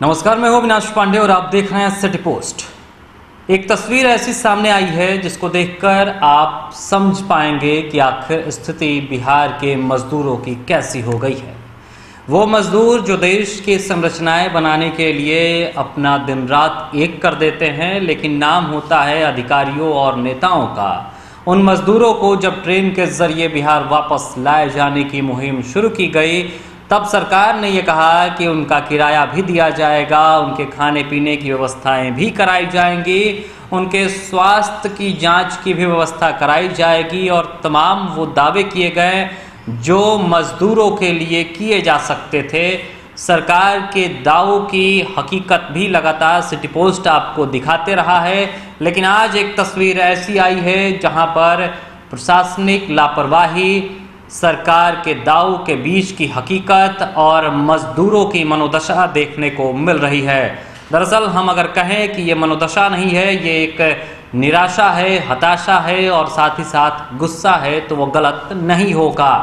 नमस्कार, मैं हूं अविनाश पांडे और आप देख रहे हैं सिटी पोस्ट। एक तस्वीर ऐसी सामने आई है जिसको देखकर आप समझ पाएंगे कि आखिर स्थिति बिहार के मजदूरों की कैसी हो गई है। वो मजदूर जो देश की संरचनाएं बनाने के लिए अपना दिन रात एक कर देते हैं, लेकिन नाम होता है अधिकारियों और नेताओं का। उन मजदूरों को जब ट्रेन के जरिए बिहार वापस लाए जाने की मुहिम शुरू की गई, तब सरकार ने ये कहा कि उनका किराया भी दिया जाएगा, उनके खाने पीने की व्यवस्थाएं भी कराई जाएंगी, उनके स्वास्थ्य की जांच की भी व्यवस्था कराई जाएगी और तमाम वो दावे किए गए जो मजदूरों के लिए किए जा सकते थे। सरकार के दावों की हकीकत भी लगातार सिटी पोस्ट आपको दिखाते रहा है, लेकिन आज एक तस्वीर ऐसी आई है जहां पर प्रशासनिक लापरवाही, सरकार के दावों के बीच की हकीकत और मजदूरों की मनोदशा देखने को मिल रही है। दरअसल हम अगर कहें कि ये मनोदशा नहीं है, ये एक निराशा है, हताशा है और साथ ही साथ गुस्सा है, तो वो गलत नहीं होगा,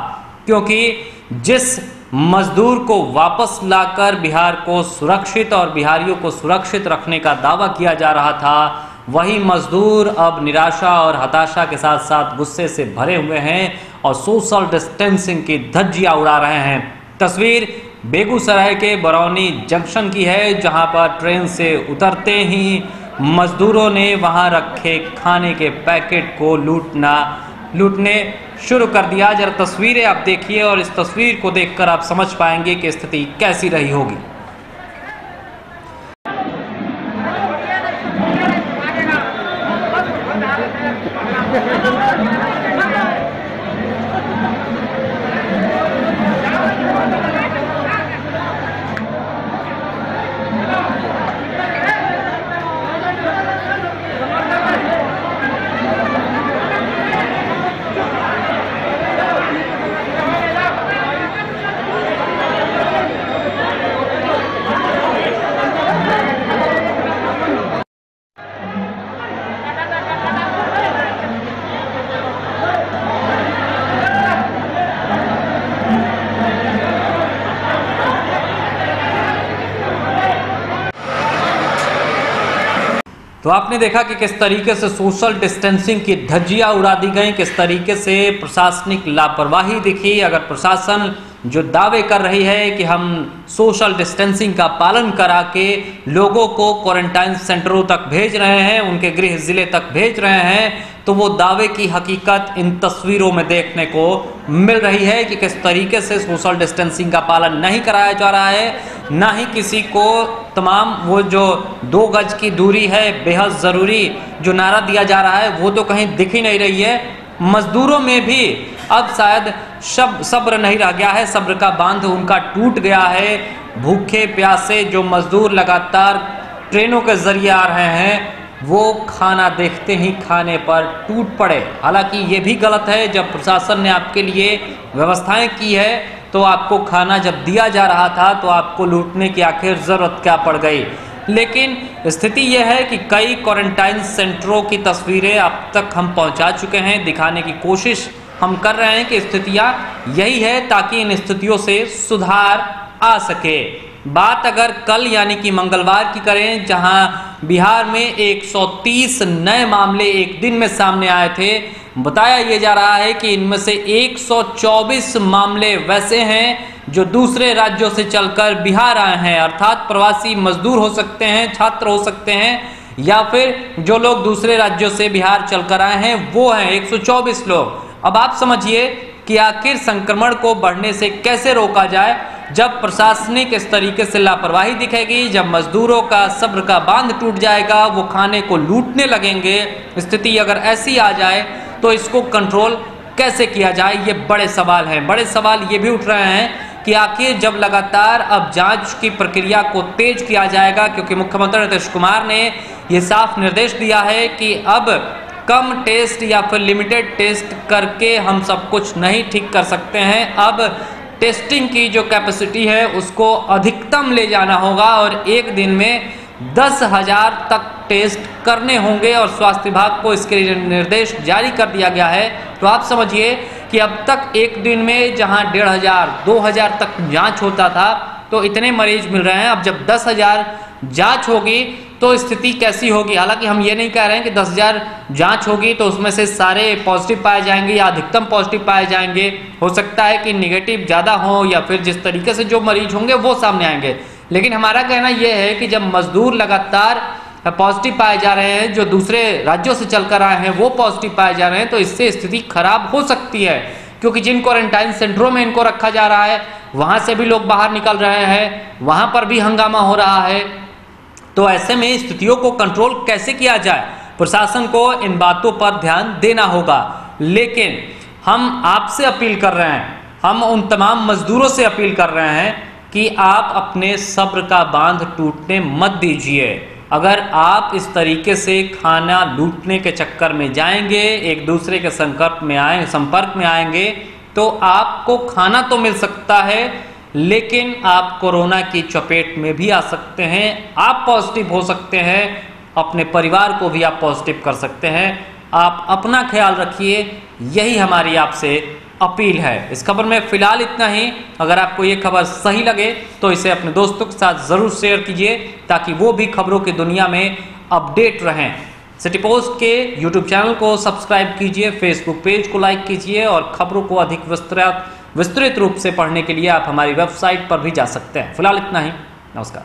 क्योंकि जिस मजदूर को वापस लाकर बिहार को सुरक्षित और बिहारियों को सुरक्षित रखने का दावा किया जा रहा था, वही मजदूर अब निराशा और हताशा के साथ साथ गुस्से से भरे हुए हैं और सोशल डिस्टेंसिंग की धज्जियां उड़ा रहे हैं। तस्वीर बेगूसराय के बरौनी जंक्शन की है, जहां पर ट्रेन से उतरते ही मजदूरों ने वहां रखे खाने के पैकेट को लूटने शुरू कर दिया। जरा तस्वीरें आप देखिए और इस तस्वीर को देखकर आप समझ पाएंगे कि स्थिति कैसी रही होगी। तो आपने देखा कि किस तरीके से सोशल डिस्टेंसिंग की धज्जियां उड़ा दी गई, किस तरीके से प्रशासनिक लापरवाही दिखी। अगर प्रशासन जो दावे कर रही है कि हम सोशल डिस्टेंसिंग का पालन करा के लोगों को क्वारंटाइन सेंटरों तक भेज रहे हैं, उनके गृह जिले तक भेज रहे हैं, तो वो दावे की हकीकत इन तस्वीरों में देखने को मिल रही है कि किस तरीके से सोशल डिस्टेंसिंग का पालन नहीं कराया जा रहा है, ना ही किसी को तमाम वो जो 2 गज की दूरी है बेहद ज़रूरी जो नारा दिया जा रहा है, वो तो कहीं दिख ही नहीं रही है। मजदूरों में भी अब शायद सब्र नहीं रह गया है, सब्र का बांध उनका टूट गया है। भूखे प्यासे जो मजदूर लगातार ट्रेनों के जरिए आ रहे हैं, वो खाना देखते ही खाने पर टूट पड़े। हालांकि ये भी गलत है, जब प्रशासन ने आपके लिए व्यवस्थाएं की है तो आपको खाना जब दिया जा रहा था तो आपको लूटने की आखिर ज़रूरत क्या पड़ गई। लेकिन स्थिति यह है कि कई क्वारंटाइन सेंटरों की तस्वीरें अब तक हम पहुंचा चुके हैं, दिखाने की कोशिश हम कर रहे हैं कि स्थितियां यही है ताकि इन स्थितियों से सुधार आ सके। बात अगर कल यानी कि मंगलवार की करें, जहां बिहार में 130 नए मामले एक दिन में सामने आए थे, बताया यह जा रहा है कि इनमें से 124 मामले वैसे हैं जो दूसरे राज्यों से चलकर बिहार आए हैं, अर्थात प्रवासी मजदूर हो सकते हैं, छात्र हो सकते हैं, या फिर जो लोग दूसरे राज्यों से बिहार चलकर आए हैं वो हैं 124 लोग। अब आप समझिए कि आखिर संक्रमण को बढ़ने से कैसे रोका जाए। जब प्रशासनिक इस तरीके से लापरवाही दिखेगी, जब मजदूरों का सब्र का बांध टूट जाएगा, वो खाने को लूटने लगेंगे, स्थिति अगर ऐसी आ जाए तो इसको कंट्रोल कैसे किया जाए, ये बड़े सवाल हैं। बड़े सवाल ये भी उठ रहे हैं कि आखिर जब लगातार अब जांच की प्रक्रिया को तेज किया जाएगा, क्योंकि मुख्यमंत्री नीतीश कुमार ने ये साफ निर्देश दिया है कि अब कम टेस्ट या फिर लिमिटेड टेस्ट करके हम सब कुछ नहीं ठीक कर सकते हैं। अब टेस्टिंग की जो कैपेसिटी है उसको अधिकतम ले जाना होगा और एक दिन में 10,000 तक टेस्ट करने होंगे और स्वास्थ्य विभाग को इसके लिए निर्देश जारी कर दिया गया है। तो आप समझिए कि अब तक एक दिन में जहां 1,500 2,000 तक जांच होता था, तो इतने मरीज मिल रहे हैं। अब जब 10,000 जांच होगी तो स्थिति कैसी होगी? हालांकि हम ये नहीं कह रहे हैं कि 10,000 जांच होगी तो उसमें से सारे पॉजिटिव पाए जाएंगे या अधिकतम पॉजिटिव पाए जाएंगे। हो सकता है कि निगेटिव ज़्यादा हो या फिर जिस तरीके से जो मरीज होंगे वो सामने आएंगे। लेकिन हमारा कहना यह है कि जब मजदूर लगातार पॉजिटिव पाए जा रहे हैं, जो दूसरे राज्यों से चलकर आए हैं वो पॉजिटिव पाए जा रहे हैं, तो इससे स्थिति खराब हो सकती है। क्योंकि जिन क्वारंटाइन सेंटरों में इनको रखा जा रहा है वहां से भी लोग बाहर निकल रहे हैं, वहां पर भी हंगामा हो रहा है। तो ऐसे में स्थितियों को कंट्रोल कैसे किया जाए, प्रशासन को इन बातों पर ध्यान देना होगा। लेकिन हम आपसे अपील कर रहे हैं, हम उन तमाम मजदूरों से अपील कर रहे हैं कि आप अपने सब्र का बांध टूटने मत दीजिए। अगर आप इस तरीके से खाना लूटने के चक्कर में जाएंगे, एक दूसरे के संपर्क में आएंगे, तो आपको खाना तो मिल सकता है लेकिन आप कोरोना की चपेट में भी आ सकते हैं। आप पॉजिटिव हो सकते हैं, अपने परिवार को भी आप पॉजिटिव कर सकते हैं। आप अपना ख्याल रखिए, यही हमारी आपसे अपील है। इस खबर में फिलहाल इतना ही। अगर आपको ये खबर सही लगे तो इसे अपने दोस्तों के साथ जरूर शेयर कीजिए ताकि वो भी खबरों की दुनिया में अपडेट रहें। सिटी पोस्ट के यूट्यूब चैनल को सब्सक्राइब कीजिए, फेसबुक पेज को लाइक कीजिए और खबरों को अधिक विस्तृत रूप से पढ़ने के लिए आप हमारी वेबसाइट पर भी जा सकते हैं। फिलहाल इतना ही, नमस्कार।